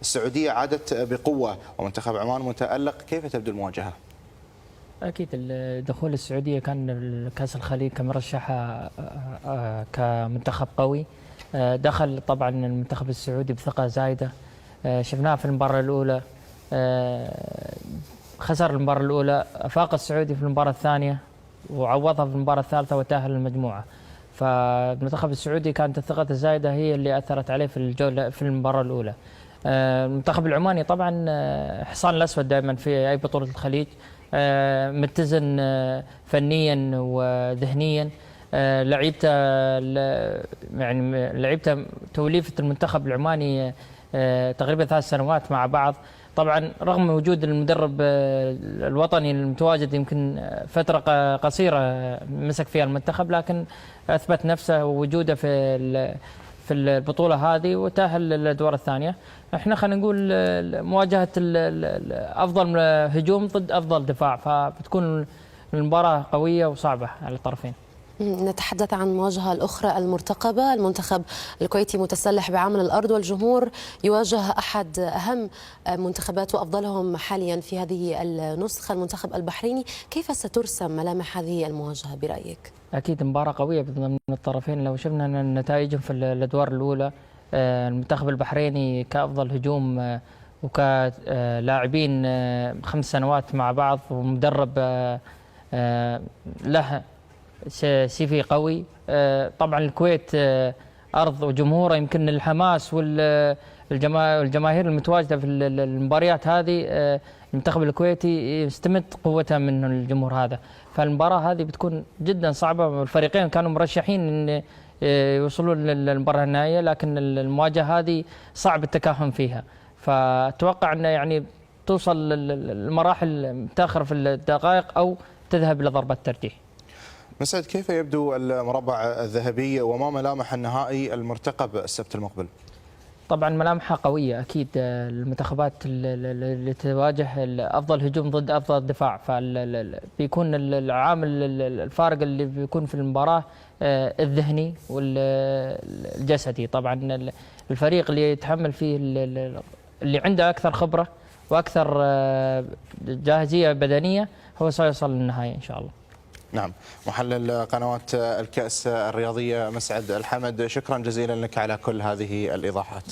السعودية عادت بقوة ومنتخب عمان متألق، كيف تبدو المواجهة؟ أكيد دخول السعودية كان كأس الخليج كمرشحة كمنتخب قوي. دخل طبعا المنتخب السعودي بثقة زايدة، شفناها في المباراة الأولى، خسر المباراة الأولى، فاق السعودي في المباراة الثانية وعوضها في المباراة الثالثة وتأهل المجموعة. فالمنتخب السعودي كانت الثقة الزايدة هي اللي أثرت عليه في المباراة الأولى. المنتخب العماني طبعا حصان الأسود دائما في أي بطولة الخليج، متزن فنيا وذهنيا. لعيبته يعني لعيبته توليفة المنتخب العماني تقريبا 3 سنوات مع بعض. طبعا رغم وجود المدرب الوطني المتواجد يمكن فترة قصيرة مسك فيها المنتخب، لكن أثبت نفسه ووجوده في البطولة هذه وتأهل للأدوار الثانية. احنا خلينا نقول مواجهة أفضل هجوم ضد أفضل دفاع، فبتكون المباراة قوية وصعبة على الطرفين. نتحدث عن المواجهة الأخرى المرتقبة، المنتخب الكويتي متسلح بعمل الأرض والجمهور يواجه أحد أهم منتخبات وأفضلهم حاليا في هذه النسخة، المنتخب البحريني. كيف سترسم ملامح هذه المواجهة برأيك؟ أكيد مباراة قوية من الطرفين. لو شفنا نتائجهم في الأدوار الأولى، المنتخب البحريني كأفضل هجوم وكلاعبين 5 سنوات مع بعض ومدرب له سي في قوي. طبعا الكويت أرض وجمهوره، يمكن الحماس والجماهير المتواجدة في المباريات هذه المنتخب الكويتي يستمد قوتها من الجمهور هذا. فالمباراة هذه بتكون جدا صعبة، والفريقين كانوا مرشحين أن يوصلون للمباراة النهائية، لكن المواجهة هذه صعب التكهن فيها. فأتوقع أن يعني توصل المراحل متأخرة في الدقائق أو تذهب إلى ضربة ترجيح. مسعد، كيف يبدو المربع الذهبي وما ملامح النهائي المرتقب السبت المقبل؟ طبعا ملامحها قوية أكيد، المنتخبات اللي تواجه أفضل هجوم ضد أفضل دفاع، فبيكون العامل الفارق اللي بيكون في المباراة الذهني والجسدي. طبعا الفريق اللي يتحمل فيه اللي عنده أكثر خبرة وأكثر جاهزية بدنية هو سيصل للنهاية إن شاء الله. نعم، محلل قنوات الكأس الرياضية مسعد الحمد، شكرا جزيلا لك على كل هذه الإيضاحات.